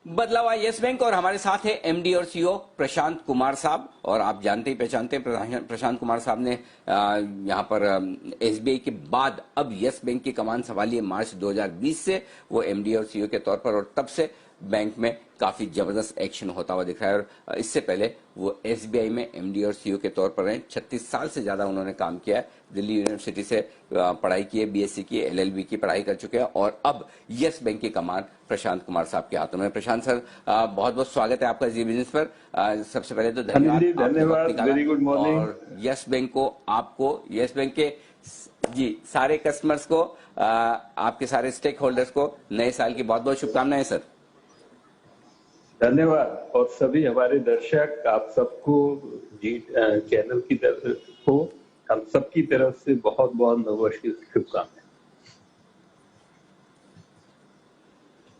बदला हुआ yes bank और हमारे साथ है एमडी और सीईओ प्रशांत कुमार साहब। और आप जानते ही पहचानते हैं प्रशांत कुमार साहब ने यहाँ पर एसबीआई के बाद अब यस बैंक की कमान संभाली है मार्च 2020 से। वो एमडी और सीईओ के तौर पर और तब से बैंक में काफी जबरदस्त एक्शन होता हुआ दिख रहा है। और इससे पहले वो एसबीआई में एमडी और सीईओ के तौर पर रहे। 36 साल से ज्यादा उन्होंने काम किया है। दिल्ली यूनिवर्सिटी से पढ़ाई की है, बीएससी की, एलएलबी की पढ़ाई कर चुके हैं और अब यस बैंक की कमान प्रशांत कुमार साहब के हाथों में। प्रशांत सर, बहुत बहुत स्वागत है आपका जी बिजनेस पर। सबसे पहले तो धन्यवाद, वेरी गुड मॉर्निंग। और यस बैंक को, आपको, यस बैंक के जी सारे कस्टमर्स को, आपके सारे स्टेक होल्डर्स को नए साल की बहुत बहुत शुभकामनाएं सर। धन्यवाद। और सभी हमारे दर्शक, आप सबको जी चैनल की तरफ को हम सबकी तरफ से बहुत बहुत नववर्ष की शुभकामनाएं।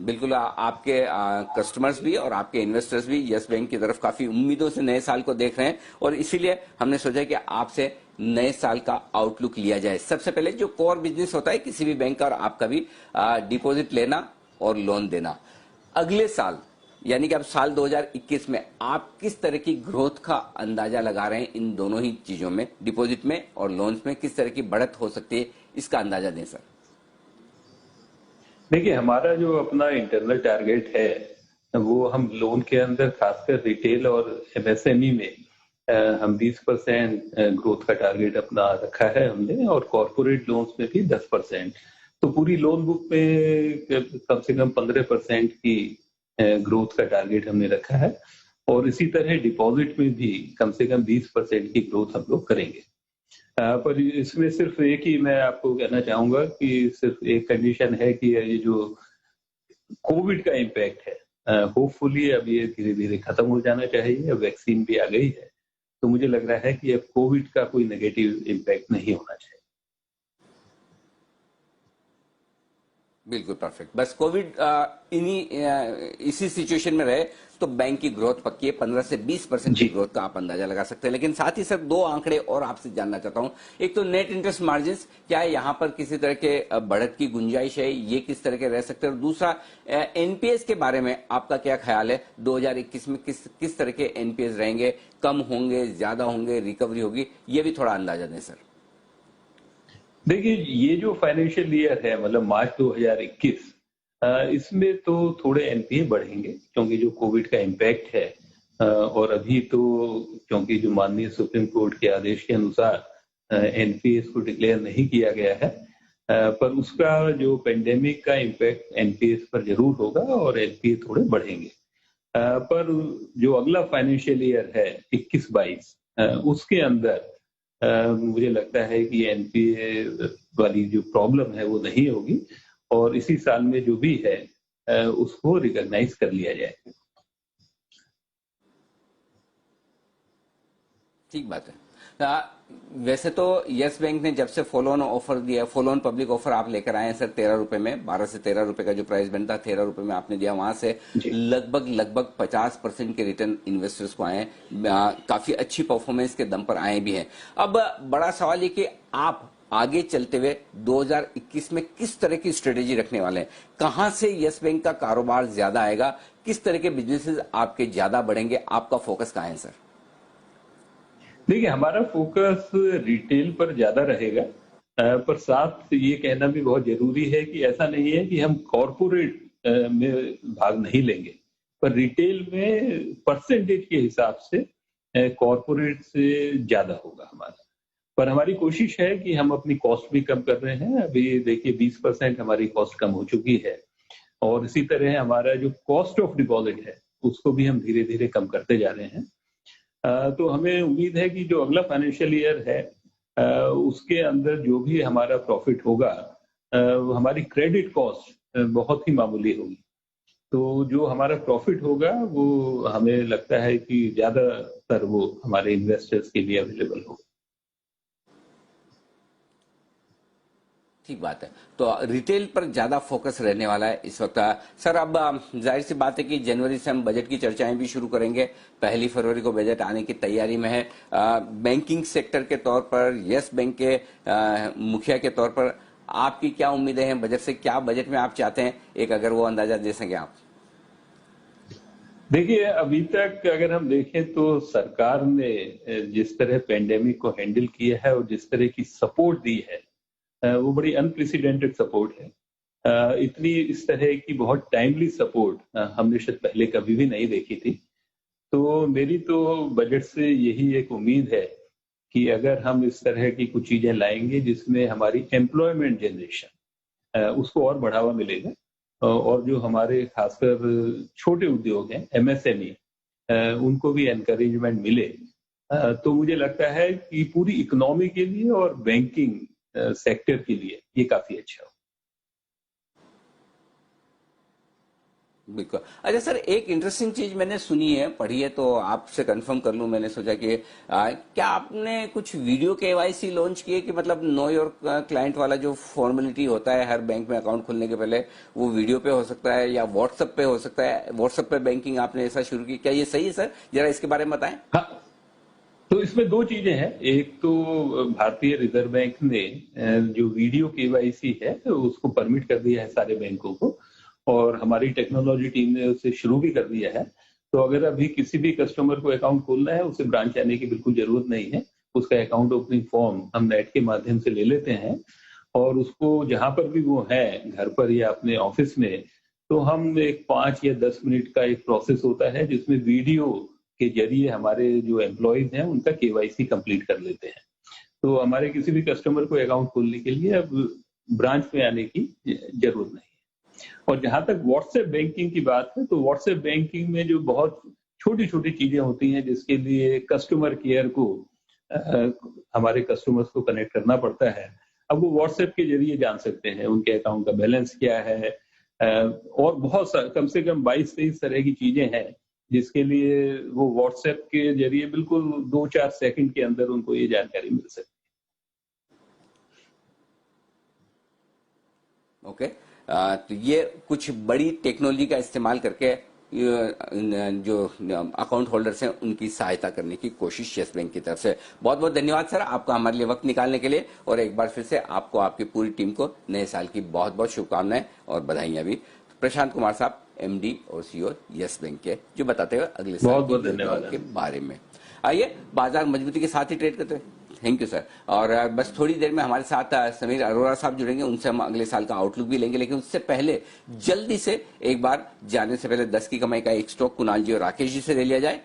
बिल्कुल, आपके कस्टमर्स भी और आपके इन्वेस्टर्स भी यस बैंक की तरफ काफी उम्मीदों से नए साल को देख रहे हैं और इसीलिए हमने सोचा कि आपसे नए साल का आउटलुक लिया जाए। सबसे पहले जो कोर बिजनेस होता है किसी भी बैंक का और आपका भी, डिपॉजिट लेना और लोन देना, अगले साल यानी कि अब साल 2021 में आप किस तरह की ग्रोथ का अंदाजा लगा रहे हैं? इन दोनों ही चीजों में, डिपॉजिट में और लोन्स में किस तरह की बढ़त हो सकती है, इसका अंदाजा दें सर। देखिए, हमारा जो अपना इंटरनल टारगेट है वो हम लोन के अंदर खासकर रिटेल और एमएसएमई में हम 20% ग्रोथ का टारगेट अपना रखा है हमने, और कॉर्पोरेट लोन्स में भी 10%। तो पूरी लोन बुक में कम से कम 15% की ग्रोथ का टारगेट हमने रखा है और इसी तरह डिपॉजिट में भी कम से कम 20% की ग्रोथ हम लोग करेंगे। पर इसमें सिर्फ एक ही मैं आपको कहना चाहूंगा कि सिर्फ एक कंडीशन है कि ये जो कोविड का इम्पैक्ट है, होपफुली अब ये धीरे धीरे खत्म हो जाना चाहिए। अब वैक्सीन भी आ गई है तो मुझे लग रहा है कि अब कोविड का कोई नेगेटिव इम्पैक्ट नहीं होना चाहिए। बिल्कुल परफेक्ट। बस कोविड इसी सिचुएशन में रहे तो बैंक की ग्रोथ पक्की है। 15 से 20% की ग्रोथ का आप अंदाजा लगा सकते हैं। लेकिन साथ ही सर दो आंकड़े और आपसे जानना चाहता हूं। एक तो नेट इंटरेस्ट मार्जिन, क्या है यहाँ पर किसी तरह के बढ़त की गुंजाइश है, ये किस तरह के रह सकते हैं? और दूसरा, एनपीएस के बारे में आपका क्या ख्याल है? 2021 में किस तरह के एनपीएस रहेंगे? कम होंगे, ज्यादा होंगे, रिकवरी होगी, ये भी थोड़ा अंदाजा दें सर। देखिए, ये जो फाइनेंशियल ईयर है मतलब मार्च 2021, इसमें तो थोड़े एनपीए बढ़ेंगे क्योंकि जो कोविड का इम्पैक्ट है, और अभी तो क्योंकि जो माननीय सुप्रीम कोर्ट के आदेश के अनुसार एनपीएस को डिक्लेयर नहीं किया गया है, पर उसका जो पेंडेमिक का इम्पैक्ट एनपीएस पर जरूर होगा और एनपीए थोड़े बढ़ेंगे। पर जो अगला फाइनेंशियल ईयर है 21-22, उसके अंदर मुझे लगता है कि एनपीए वाली जो प्रॉब्लम है वो नहीं होगी और इसी साल में जो भी है उसको रिकॉग्नाइज कर लिया जाएगा। ठीक बात है। वैसे तो यस बैंक ने जब से फॉलो ऑन ऑफर दिया, फॉलो ऑन पब्लिक ऑफर आप लेकर आए हैं सर 13 रुपए में, 12 से 13 रुपए का जो प्राइस बनता 13 रुपए में आपने दिया, वहां से लगभग 50% के रिटर्न इन्वेस्टर्स को आए हैं। काफी अच्छी परफॉर्मेंस के दम पर आए भी हैं। अब बड़ा सवाल ये कि आप आगे चलते हुए 2021 में किस तरह की स्ट्रेटेजी रखने वाले हैं? कहां से यस बैंक का कारोबार ज्यादा आएगा? किस तरह के बिजनेसेस आपके ज्यादा बढ़ेंगे? आपका फोकस कहां है सर? देखिए, हमारा फोकस रिटेल पर ज्यादा रहेगा, पर साथ ये कहना भी बहुत जरूरी है कि ऐसा नहीं है कि हम कॉरपोरेट में भाग नहीं लेंगे, पर रिटेल में परसेंटेज के हिसाब से कॉरपोरेट से ज्यादा होगा हमारा। पर हमारी कोशिश है कि हम अपनी कॉस्ट भी कम कर रहे हैं। अभी देखिए 20% हमारी कॉस्ट कम हो चुकी है और इसी तरह हमारा जो कॉस्ट ऑफ डिपॉजिट है उसको भी हम धीरे धीरे कम करते जा रहे हैं। तो हमें उम्मीद है कि जो अगला फाइनेंशियल ईयर है उसके अंदर जो भी हमारा प्रॉफिट होगा, हमारी क्रेडिट कॉस्ट बहुत ही मामूली होगी। तो जो हमारा प्रॉफिट होगा वो हमें लगता है कि ज्यादातर वो हमारे इन्वेस्टर्स के लिए अवेलेबल होगा। ठीक बात है। तो रिटेल पर ज्यादा फोकस रहने वाला है इस वक्त। सर, अब जाहिर सी बात है कि जनवरी से हम बजट की चर्चाएं भी शुरू करेंगे। 1 फरवरी को बजट आने की तैयारी में है। बैंकिंग सेक्टर के तौर पर, यस बैंक के मुखिया के तौर पर आपकी क्या उम्मीदें हैं बजट से? क्या बजट में आप चाहते हैं, एक अगर वो अंदाजा दे सके आप। देखिए, अभी तक अगर हम देखें तो सरकार ने जिस तरह पेंडेमिक को हैंडल किया है और जिस तरह की सपोर्ट दी है, वो बड़ी अनप्रेसिडेंटेड सपोर्ट है। इतनी इस तरह की बहुत टाइमली सपोर्ट हमने शायद पहले कभी भी नहीं देखी थी। तो मेरी तो बजट से यही एक उम्मीद है कि अगर हम इस तरह की कुछ चीजें लाएंगे जिसमें हमारी एम्प्लॉयमेंट जनरेशन उसको और बढ़ावा मिलेगा, और जो हमारे खासकर छोटे उद्योग हैं, एमएसएमई, उनको भी एनकरेजमेंट मिले, तो मुझे लगता है कि पूरी इकोनॉमी के लिए और बैंकिंग सेक्टर के लिए ये काफी अच्छा हो। बिल्कुल। अच्छा सर, एक इंटरेस्टिंग चीज मैंने सुनी है, पढ़ी है, तो आपसे कंफर्म कर लूं। मैंने सोचा कि क्या आपने कुछ वीडियो केवाईसी लॉन्च किए कि मतलब नो योर क्लाइंट वाला जो फॉर्मेलिटी होता है हर बैंक में अकाउंट खोलने के पहले, वो वीडियो पे हो सकता है या व्हाट्सएप पे हो सकता है। व्हाट्सएप पे बैंकिंग आपने ऐसा शुरू की, क्या ये सही है सर? जरा इसके बारे में बताएं। हाँ, तो इसमें दो चीजें हैं। एक तो भारतीय रिजर्व बैंक ने जो वीडियो केवाईसी है उसको परमिट कर दिया है सारे बैंकों को, और हमारी टेक्नोलॉजी टीम ने उसे शुरू भी कर दिया है। तो अगर अभी किसी भी कस्टमर को अकाउंट खोलना है, उसे ब्रांच आने की बिल्कुल जरूरत नहीं है। उसका अकाउंट ओपनिंग फॉर्म हम नेट के माध्यम से ले लेते हैं, और उसको जहां पर भी वो है, घर पर या अपने ऑफिस में, तो हम एक 5 या 10 मिनट का एक प्रोसेस होता है जिसमें वीडियो के जरिए हमारे जो एम्प्लॉयज हैं उनका केवाईसी कंप्लीट कर लेते हैं। तो हमारे किसी भी कस्टमर को अकाउंट खोलने के लिए अब ब्रांच में आने की जरूरत नहीं है। और जहां तक व्हाट्सएप बैंकिंग की बात है, तो व्हाट्सएप बैंकिंग में जो बहुत छोटी छोटी चीजें होती हैं जिसके लिए कस्टमर केयर को अ, हमारे कस्टमर्स को कनेक्ट करना पड़ता है, अब वो व्हाट्सएप के जरिए जान सकते हैं उनके अकाउंट का बैलेंस क्या है। और बहुत कम से कम 22-23 तरह की चीजें हैं जिसके लिए वो व्हाट्सएप के जरिए बिल्कुल 2-4 सेकंड के अंदर उनको ये जानकारी मिल सकती ओके। तो ये कुछ बड़ी टेक्नोलॉजी का इस्तेमाल करके जो अकाउंट होल्डर्स हैं उनकी सहायता करने की कोशिश यस बैंक की तरफ से। बहुत बहुत धन्यवाद सर आपका हमारे लिए वक्त निकालने के लिए, और एक बार फिर से आपको आपकी पूरी टीम को नए साल की बहुत बहुत शुभकामनाएं और बधाइयां भी। प्रशांत कुमार साहब, एमडी और सीईओ यस बैंक के, जो बताते हुए अगले है। साल बहुत की बहुत योजनाओं धन्यवाद। के बारे में। आइए बाजार मजबूती के साथ ही ट्रेड करते हैं। Thank you sir. और बस थोड़ी देर में हमारे साथ समीर अरोड़ा साहब जुड़ेंगे, उनसे हम अगले साल का आउटलुक भी लेंगे, लेकिन उससे पहले जल्दी से एक बार जाने से पहले 10 की कमाई का एक स्टॉक कुणाल जी और राकेश जी से ले लिया जाए।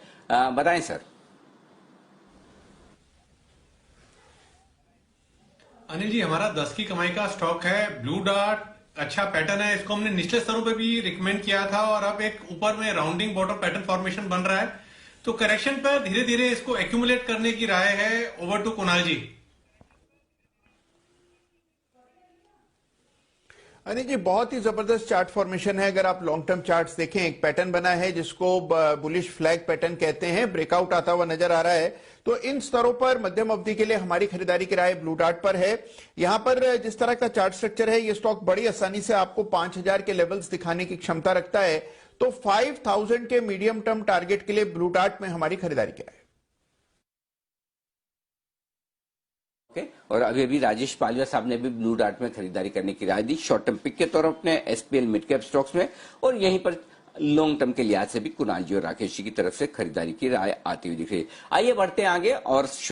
बताएं सर। अनिल जी, हमारा 10 की कमाई का स्टॉक है ब्लू डार्ट। अच्छा पैटर्न है, इसको हमने निचले स्तरों पे भी रिकमेंड किया था और अब एक ऊपर में राउंडिंग बॉटम पैटर्न फॉर्मेशन बन रहा है। तो करेक्शन पर धीरे धीरे इसको एक्यूमुलेट करने की राय है। ओवर टू कुणाल जी। अनिल जी, बहुत ही जबरदस्त चार्ट फॉर्मेशन है। अगर आप लॉन्ग टर्म चार्ट्स देखें, एक पैटर्न बना है जिसको बुलिश फ्लैग पैटर्न कहते हैं, ब्रेकआउट आता हुआ नजर आ रहा है। तो इन स्तरों पर मध्यम अवधि के लिए हमारी खरीदारी की राय ब्लू डार्ट पर है। यहां पर जिस तरह का चार्ट स्ट्रक्चर है, ये स्टॉक बड़ी आसानी से आपको 5000 के लेवल्स दिखाने की क्षमता रखता है। तो 5000 के मीडियम टर्म टारगेट के लिए ब्लू डार्ट में हमारी खरीदारी की राय है। ओके। और अभी अभी राजेश पालिया साहब ने भी ब्लू डार्ट में खरीदारी करने की राय दी, शॉर्ट टर्म पिक के तौर पर अपने एसपीएल मिड कैप स्टॉक्स में, और यहीं पर लॉन्ग टर्म के लिहाज से भी कुणाल जी और राकेश जी की तरफ से खरीदारी की राय आती हुई दिख रही है। आइए बढ़ते हैं आगे और